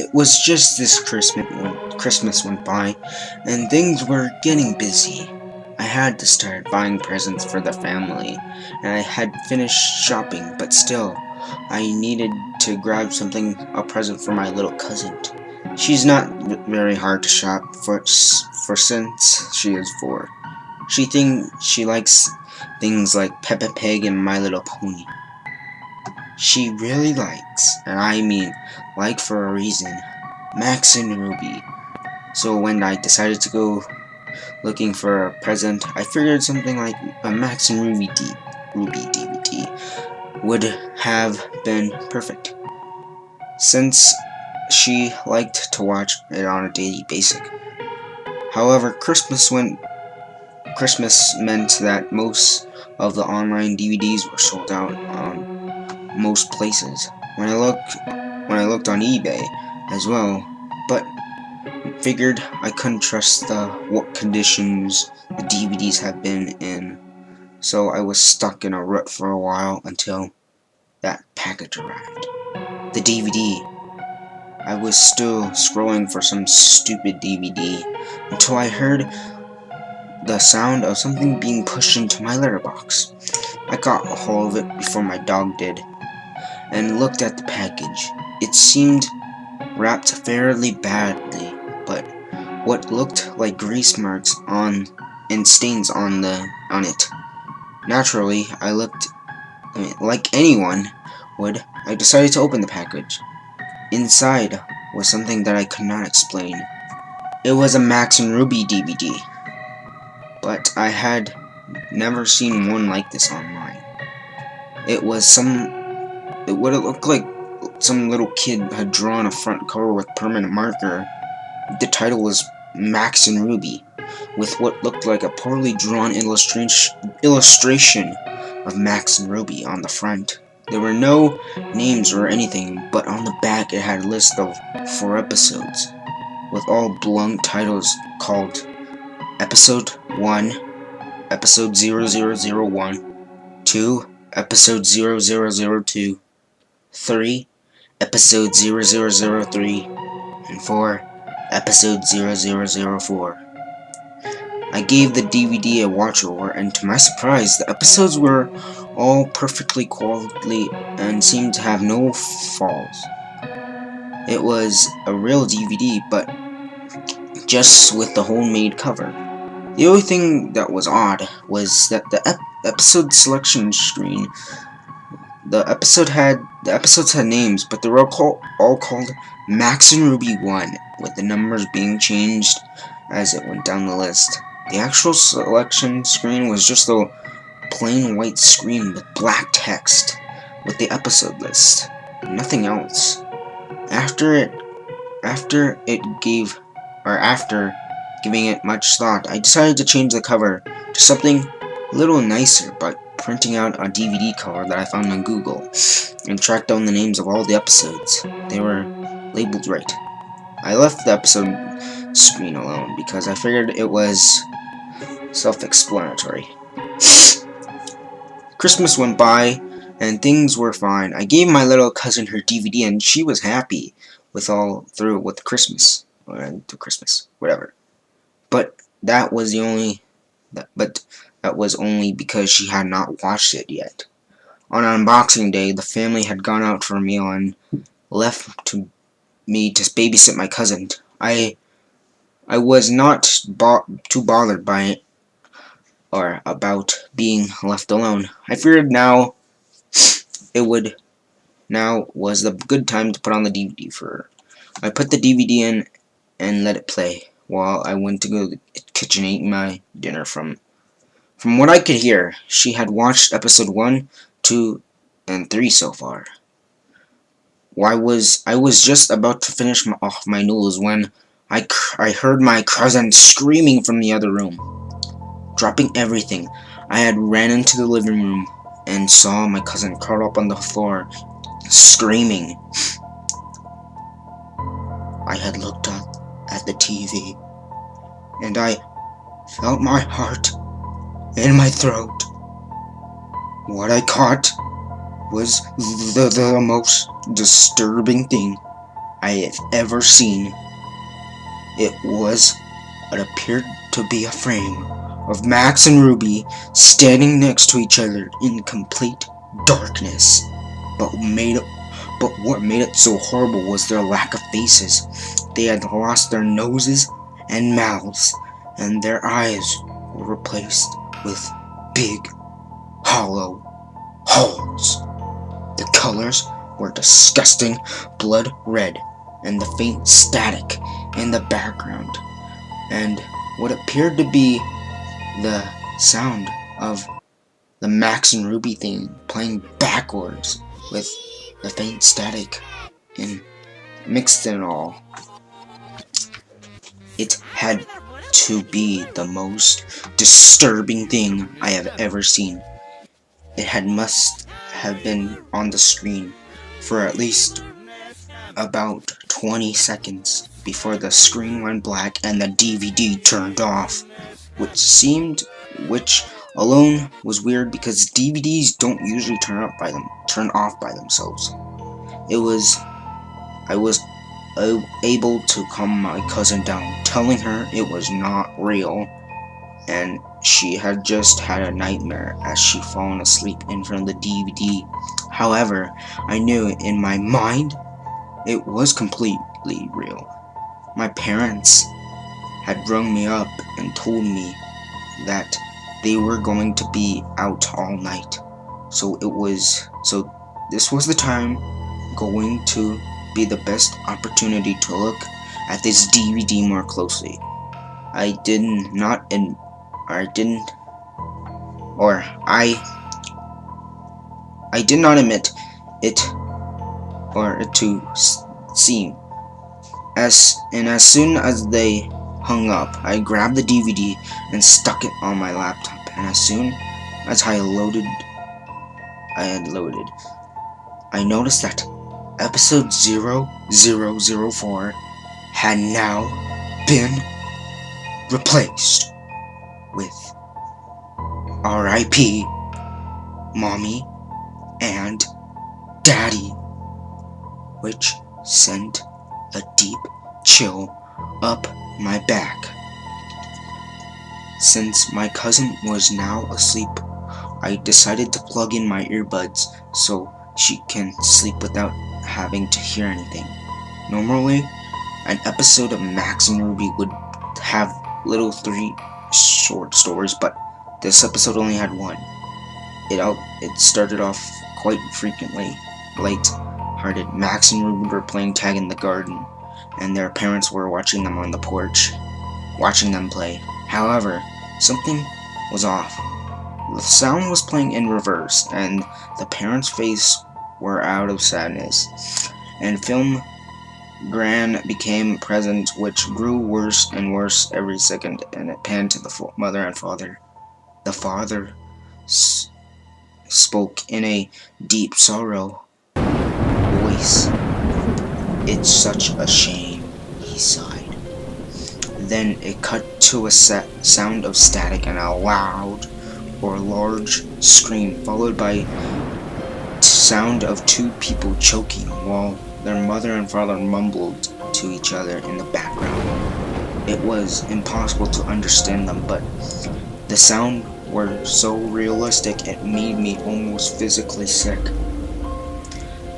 It was just this Christmas when Christmas went by, and things were getting busy. I had to start buying presents for the family, and I had finished shopping, but still, I needed to grab a present for my little cousin. She's not very hard to shop for since she is 4. She likes things like Peppa Pig and My Little Pony. She really likes, and I mean like for a reason, Max and Ruby. So when I decided to go looking for a present, I figured something like a Max and Ruby DVD would have been perfect, since she liked to watch it on a daily basis. However, Christmas meant that most of the online DVDs were sold out on most places. When I looked on eBay as well, but figured I couldn't trust what conditions the DVDs have been in, so I was stuck in a rut for a while until that package arrived. The DVD. I was still scrolling for some stupid DVD until I heard the sound of something being pushed into my letterbox. I got a hold of it before my dog did, and looked at the package. It seemed wrapped fairly badly, but what looked like grease marks and stains on it. Naturally, like anyone would, I decided to open the package. Inside was something that I could not explain. It was a Max and Ruby DVD, but I had never seen one like this online. It would have looked like some little kid had drawn a front cover with permanent marker. The title was Max and Ruby, with what looked like a poorly drawn illustration of Max and Ruby on the front. There were no names or anything, but on the back it had a list of 4 episodes, with all blunt titles called Episode 1, Episode 0001, 2, Episode 0002, 3, Episode 0003, and 4, Episode 0004. I gave the DVD a watch-over, and to my surprise, the episodes were all perfectly quality and seemed to have no flaws. It was a real DVD, but just with the homemade cover. The only thing that was odd was that the episode selection screen. The episodes had names, but they were all called Max and Ruby 1, with the numbers being changed as it went down the list. The actual selection screen was just a plain white screen with black text with the episode list. Nothing else. After giving it much thought, I decided to change the cover to something a little nicer by printing out a DVD cover that I found on Google and tracked down the names of all the episodes. They were labeled right. I left the episode screen alone because I figured it was self-explanatory. Christmas went by and things were fine. I gave my little cousin her DVD and she was happy with Christmas, whatever. But that was only because she had not watched it yet. On unboxing day, the family had gone out for a meal and left me to babysit my cousin. I was not too bothered by it or about being left alone. I figured now was the good time to put on the DVD for her. I put the DVD in and let it play while I went to go to the kitchen and eat my dinner. From what I could hear, she had watched episode 1, 2, and 3 so far. I was just about to finish off my noodles when I heard my cousin screaming from the other room. Dropping everything, I had ran into the living room and saw my cousin curled up on the floor, screaming. I had looked up at the TV, and I felt my heart in my throat. What I caught was the most disturbing thing I have ever seen. It appeared to be a frame of Max and Ruby standing next to each other in complete darkness. But what made it so horrible was their lack of faces. They had lost their noses and mouths, and their eyes were replaced with big, hollow holes. The colors were disgusting blood red, and the faint static in the background, and what appeared to be the sound of the Max and Ruby theme playing backwards with the faint static and mixed in all. It had to be the most disturbing thing I have ever seen. Must have been on the screen for at least about 20 seconds before the screen went black and the DVD turned off, which alone was weird because DVDs don't usually turn off by themselves. I was able to calm my cousin down, telling her it was not real, and she had just had a nightmare as she fallen asleep in front of the DVD. However, I knew in my mind it was completely real. My parents had rung me up and told me that they were going to be out all night. So this was the time going to be the best opportunity to look at this DVD more closely. I did not admit it to seem. As soon as they hung up, I grabbed the DVD and stuck it on my laptop, and as soon as I had loaded, I noticed that episode 0004 had now been replaced with R.I.P. Mommy and Daddy, which sent a deep chill up my back. Since my cousin was now asleep, I decided to plug in my earbuds so she can sleep without having to hear anything. Normally, an episode of Max and Ruby would have little 3 short stories, but this episode only had one. It started off quite frequently light-hearted. Max and Ruby were playing tag in the garden, and their parents were watching them on the porch, watching them play. However, something was off. The sound was playing in reverse, and the parents' faces were out of sadness, and film Gran became present, which grew worse and worse every second, and it panned to the mother and father. The father spoke in a deep sorrow voice. "It's such a shame," he sighed. Then it cut to a sound of static and a loud or large scream, followed by sound of 2 people choking while their mother and father mumbled to each other in the background. It was impossible to understand them, but the sound were so realistic it made me almost physically sick.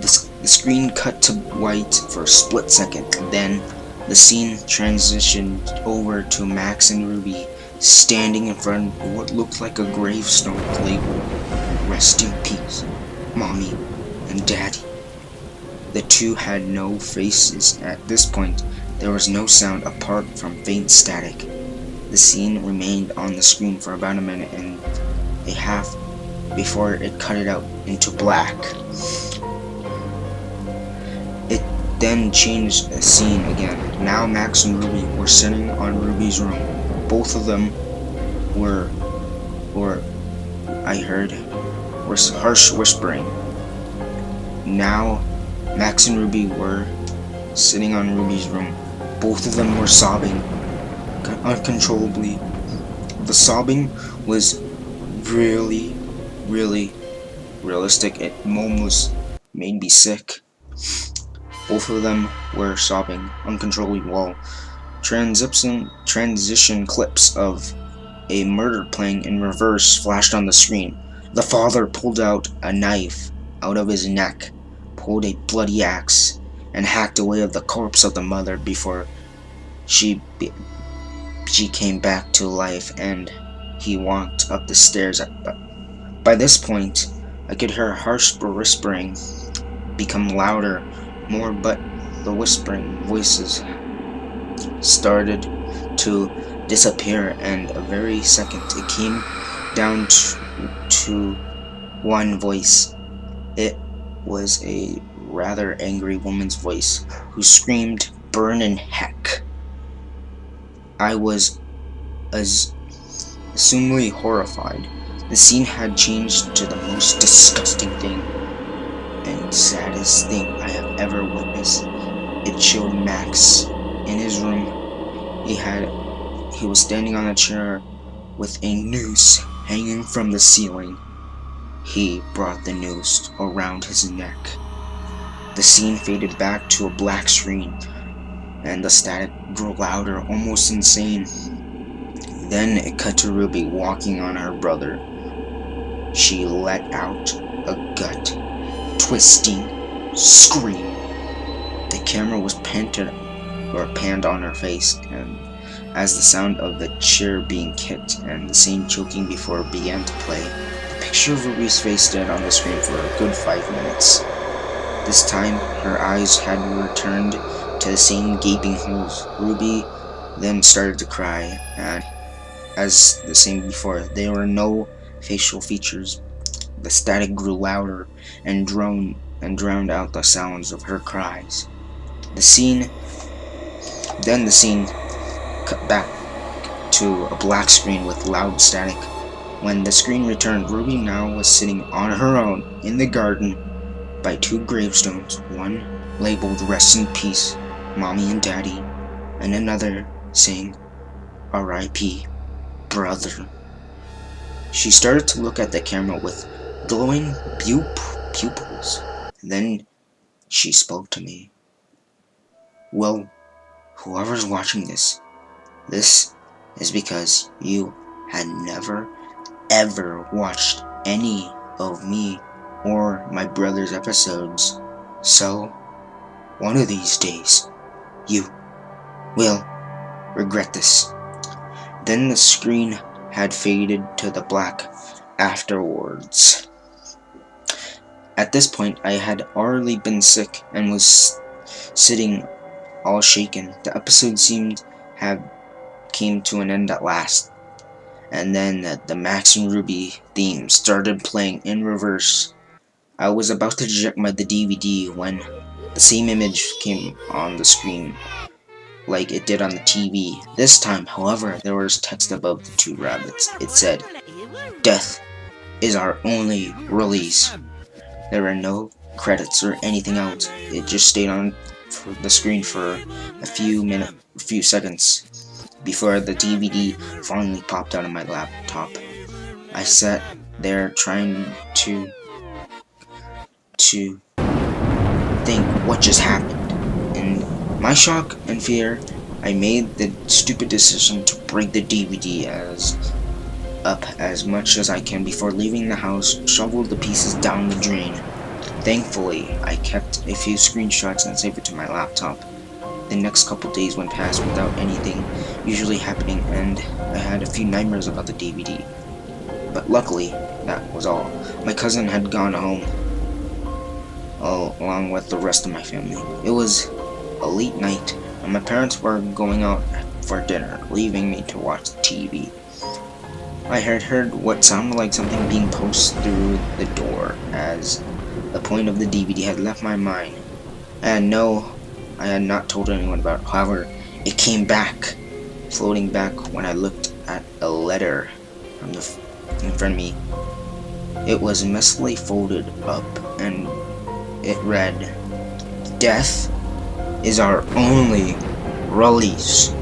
The screen cut to white for a split second, then the scene transitioned over to Max and Ruby standing in front of what looked like a gravestone labeled "Rest in Peace, Mommy and Daddy." The 2 had no faces at this point. There was no sound apart from faint static. The scene remained on the screen for about a minute and a half before it cut it out into black. It then changed the scene again. Now Max and Ruby were sitting on Ruby's room. Both of them I heard harsh whispering. Now Max and Ruby were sitting on Ruby's room. Both of them were sobbing uncontrollably. The sobbing was really, really realistic. It almost made me sick. Both of them were sobbing uncontrollably while transition clips of a murder playing in reverse flashed on the screen. The father pulled out a knife out of his neck, pulled a bloody axe, and hacked away at the corpse of the mother before she came back to life, and he walked up the stairs. By this point, I could hear harsh whispering become louder, more, but the whispering voices started to disappear, and a very second it came down to one voice. It was a rather angry woman's voice who screamed, "Burn in heck!" I was assumedly horrified. The scene had changed to the most disgusting thing and saddest thing I have ever witnessed. It showed Max in his room. He was standing on a chair with a noose hanging from the ceiling. He brought the noose around his neck. The scene faded back to a black screen, and the static grew louder, almost insane. Then it cut to Ruby walking on her brother. She let out a gut-twisting scream. The camera was panned on her face, and as the sound of the chair being kicked and the scene choking before it began to play, the picture of Ruby's face stayed on the screen for a good 5 minutes. This time, her eyes had returned to the same gaping holes. Ruby then started to cry, and as the same before, there were no facial features. The static grew louder and drowned out the sounds of her cries. The scene cut back to a black screen with loud static. When the screen returned, Ruby now was sitting on her own in the garden by 2 gravestones, one labeled "Rest in Peace, Mommy and Daddy," and another saying "R.I.P. Brother." She started to look at the camera with glowing pupils. Then she spoke to me. "Well, whoever's watching this is because you had never ever watched any of me or my brother's episodes. So, one of these days, you will regret this." Then the screen had faded to the black afterwards. At this point, I had already been sick and was sitting all shaken. The episode seemed have came to an end at last, and then the Max and Ruby theme started playing in reverse. I was about to eject the DVD when the same image came on the screen like it did on the TV. This time, however, there was text above the 2 rabbits. It said, "Death is our only release." There were no credits or anything else. It just stayed on the screen for a few seconds before the DVD finally popped out of my laptop. I sat there trying to think what just happened. In my shock and fear, I made the stupid decision to break the DVD up as much as I can before leaving the house, shoveled the pieces down the drain. Thankfully, I kept a few screenshots and saved it to my laptop. The next couple days went past without anything usually happening, and I had a few nightmares about the DVD. But luckily, that was all. My cousin had gone home, along with the rest of my family. It was a late night, and my parents were going out for dinner, leaving me to watch the TV. I had heard what sounded like something being pushed through the door, as the point of the DVD had left my mind. And no, I had not told anyone about it. However, it came back, floating back when I looked at a letter in front of me. It was messily folded up, and it read, "Death is our only release."